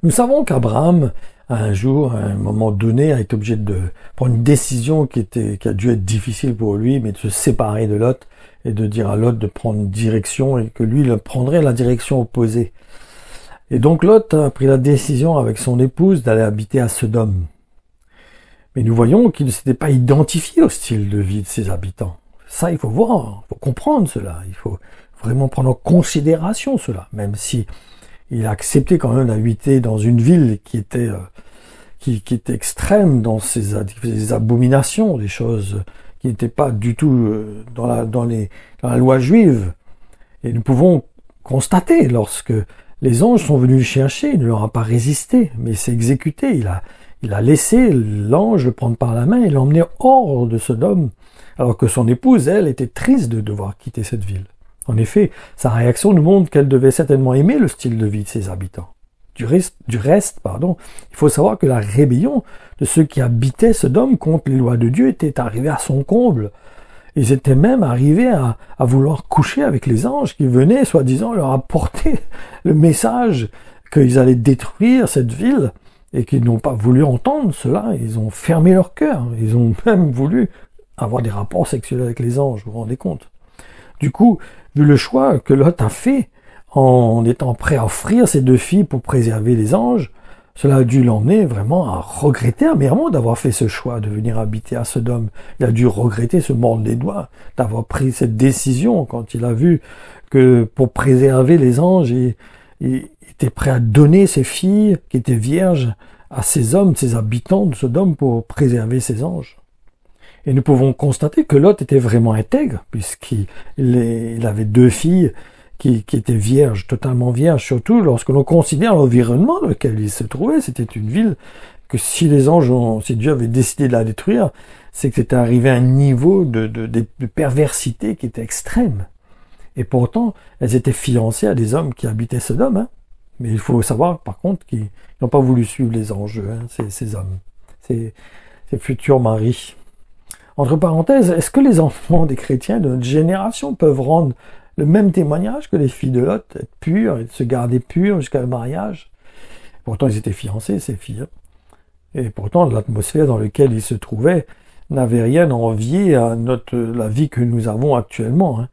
Nous savons qu'Abraham, un jour, à un moment donné, a été obligé de prendre une décision qui a dû être difficile pour lui, mais de se séparer de Lot et de dire à Lot de prendre une direction et que lui, il prendrait la direction opposée. Et donc Lot a pris la décision avec son épouse d'aller habiter à Sodome. Mais nous voyons qu'il ne s'était pas identifié au style de vie de ses habitants. Ça, il faut voir, il faut comprendre cela, il faut vraiment prendre en considération cela, même si il a accepté quand même d'habiter dans une ville qui était extrême dans ses abominations, des choses qui n'étaient pas du tout dans la loi juive. Et nous pouvons constater, lorsque les anges sont venus le chercher, il ne leur a pas résisté, mais il s'est exécuté. Il a laissé l'ange le prendre par la main et l'emmener hors de Sodome, alors que son épouse, elle, était triste de devoir quitter cette ville. En effet, sa réaction nous montre qu'elle devait certainement aimer le style de vie de ses habitants. Du reste, il faut savoir que la rébellion de ceux qui habitaient Sodome contre les lois de Dieu était arrivée à son comble. Ils étaient même arrivés à vouloir coucher avec les anges qui venaient, soi-disant, leur apporter le message qu'ils allaient détruire cette ville et qu'ils n'ont pas voulu entendre cela. Ils ont fermé leur cœur. Ils ont même voulu avoir des rapports sexuels avec les anges, vous vous rendez compte? Du coup, vu le choix que Lot a fait en étant prêt à offrir ses 2 filles pour préserver les anges, cela a dû l'emmener vraiment à regretter amèrement d'avoir fait ce choix de venir habiter à Sodome. Il a dû regretter, se mordre les doigts, d'avoir pris cette décision quand il a vu que pour préserver les anges, il était prêt à donner ses filles qui étaient vierges à ces hommes, ces habitants de Sodome pour préserver ses anges. Et nous pouvons constater que Lot était vraiment intègre, puisqu'il avait 2 filles qui étaient vierges, totalement vierges, surtout lorsque l'on considère l'environnement dans lequel il se trouvait. C'était une ville que si Dieu avait décidé de la détruire, c'est que c'était arrivé à un niveau de perversité qui était extrême. Et pourtant, elles étaient fiancées à des hommes qui habitaient Sodome, hein. Mais il faut savoir, par contre, qu'ils n'ont pas voulu suivre les enjeux, hein, ces hommes, ces futurs maris. Entre parenthèses, est-ce que les enfants des chrétiens de notre génération peuvent rendre le même témoignage que les filles de Lot, être pures et se garder pures jusqu'à le mariage? Pourtant, ils étaient fiancés, ces filles. Et pourtant, l'atmosphère dans laquelle ils se trouvaient n'avait rien à envier à la vie que nous avons actuellement, hein.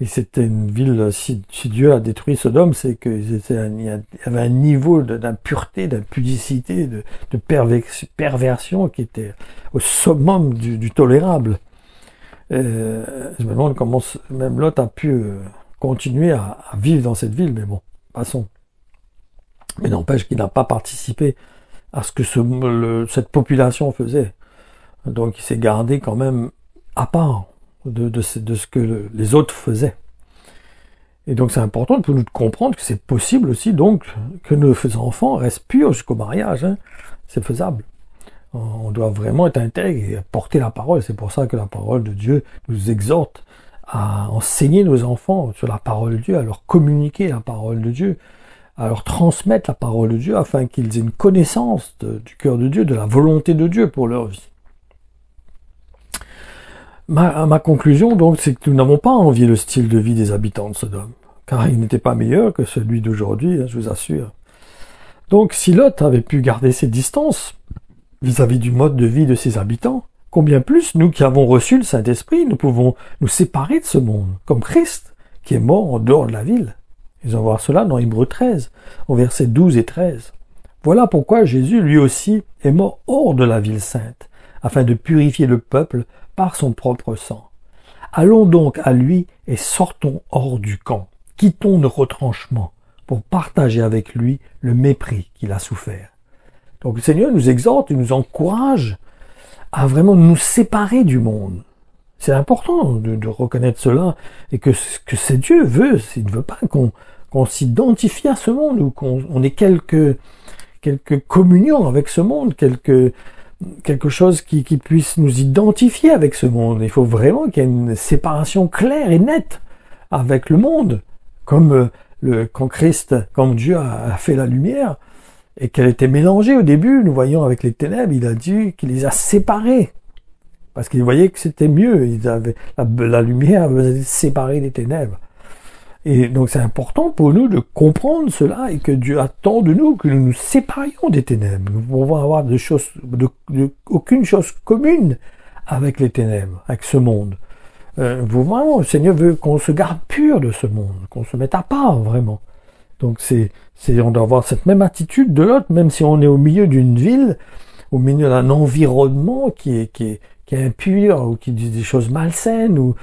Et c'était une ville, si Dieu a détruit Sodome, c'est qu'il y avait un niveau d'impureté, d'impudicité, de perversion qui était au summum du tolérable. Je me demande comment même Lot a pu continuer à vivre dans cette ville, mais bon, passons. Mais n'empêche qu'il n'a pas participé à ce que cette population faisait. Donc il s'est gardé quand même à part de ce que les autres faisaient. Et donc c'est important pour nous de comprendre que c'est possible aussi donc que nos enfants restent purs jusqu'au mariage, hein. C'est faisable. On doit vraiment être intègre et porter la parole. C'est pour ça que la parole de Dieu nous exhorte à enseigner nos enfants sur la parole de Dieu, à leur communiquer la parole de Dieu, à leur transmettre la parole de Dieu afin qu'ils aient une connaissance du cœur de Dieu, de la volonté de Dieu pour leur vie. Ma conclusion, donc, c'est que nous n'avons pas envié le style de vie des habitants de Sodome, car il n'était pas meilleur que celui d'aujourd'hui, je vous assure. Donc, si Lot avait pu garder ses distances vis-à-vis du mode de vie de ses habitants, combien plus, nous qui avons reçu le Saint-Esprit, nous pouvons nous séparer de ce monde, comme Christ, qui est mort en dehors de la ville. Ils vont voir cela dans Hébreux 13, au versets 12 et 13. Voilà pourquoi Jésus, lui aussi, est mort hors de la ville sainte, afin de purifier le peuple par son propre sang. Allons donc à lui et sortons hors du camp. Quittons nos retranchements pour partager avec lui le mépris qu'il a souffert. Donc le Seigneur nous exhorte et nous encourage à vraiment nous séparer du monde. C'est important de reconnaître cela et que c'est Dieu veut. Il ne veut pas qu'on s'identifie à ce monde ou qu'on ait quelque communion avec ce monde, quelque chose qui puisse nous identifier avec ce monde. Il faut vraiment qu'il y ait une séparation claire et nette avec le monde, comme quand Dieu a fait la lumière et qu'elle était mélangée au début, nous voyons avec les ténèbres, il a dit qu'il les a séparées parce qu'il voyait que c'était mieux. La lumière venait séparer les ténèbres. Et donc c'est important pour nous de comprendre cela et que Dieu attend de nous que nous nous séparions des ténèbres. Nous pouvons avoir aucune chose commune avec les ténèbres, avec ce monde. Vraiment, le Seigneur veut qu'on se garde pur de ce monde, qu'on se mette à part vraiment. Donc on doit avoir cette même attitude de l'autre, même si on est au milieu d'une ville, au milieu d'un environnement qui est impur, ou qui dit des choses malsaines, ou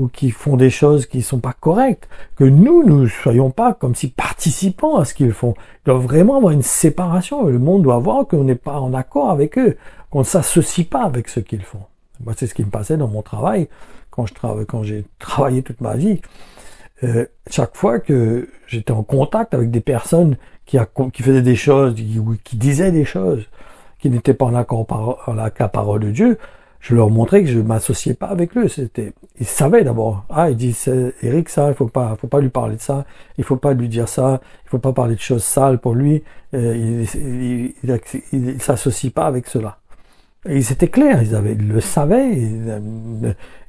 qui font des choses qui sont pas correctes, que nous ne soyons pas comme si participants à ce qu'ils font. Il doit vraiment avoir une séparation. Le monde doit voir qu'on n'est pas en accord avec eux, qu'on ne s'associe pas avec ce qu'ils font. Moi, c'est ce qui me passait dans mon travail, quand j'ai travaillé toute ma vie. Chaque fois que j'étais en contact avec des personnes qui faisaient des choses, qui disaient des choses, qui n'étaient pas en accord avec la parole de Dieu, je leur montrais que je m'associais pas avec eux. Ils savaient d'abord. Ils disent, Eric, ça, il faut pas lui parler de ça. Il faut pas lui dire ça. Il faut pas parler de choses sales pour lui. Il s'associe pas avec cela. Et c'était clair. Ils le savaient.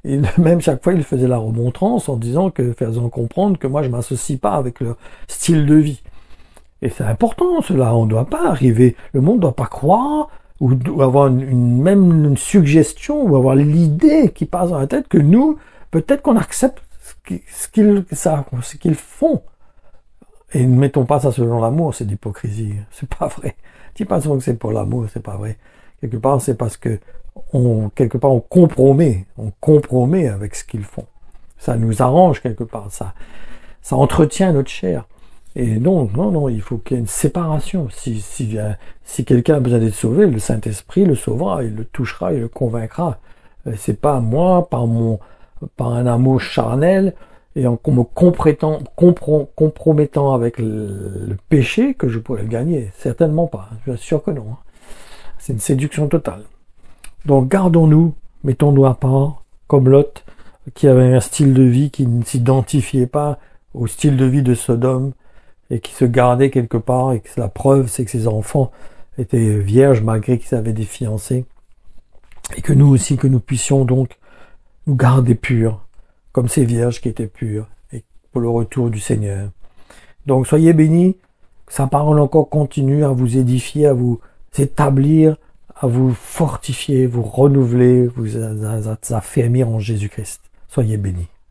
Et même chaque fois, ils faisaient la remontrance en faisant comprendre que moi, je m'associe pas avec leur style de vie. Et c'est important, cela. On ne doit pas arriver. Le monde ne doit pas croire ou avoir même une suggestion, ou avoir l'idée qui passe dans la tête que nous, peut-être qu'on accepte ce qu'ils font. Et ne mettons pas ça selon l'amour, c'est d'hypocrisie. C'est pas vrai. Dis pas souvent que c'est pour l'amour, c'est pas vrai. Quelque part, c'est parce que on compromet avec ce qu'ils font. Ça nous arrange quelque part, ça entretient notre chair. Et non, il faut qu'il y ait une séparation. Si quelqu'un a besoin d'être sauvé, le Saint-Esprit le sauvera, il le touchera, il le convaincra. C'est pas moi, par un amour charnel, et en me compromettant avec le péché, que je pourrais le gagner. Certainement pas. Je suis sûr que non. C'est une séduction totale. Donc gardons-nous, mettons-nous à part, comme Lot, qui avait un style de vie qui ne s'identifiait pas au style de vie de Sodome, et qui se gardait quelque part, et que la preuve, c'est que ses enfants étaient vierges malgré qu'ils avaient des fiancés, et que nous aussi, que nous puissions donc nous garder purs, comme ces vierges qui étaient pures, et pour le retour du Seigneur. Donc soyez bénis, que sa parole encore continue à vous édifier, à vous établir, à vous fortifier, vous renouveler, vous affermir en Jésus-Christ. Soyez bénis.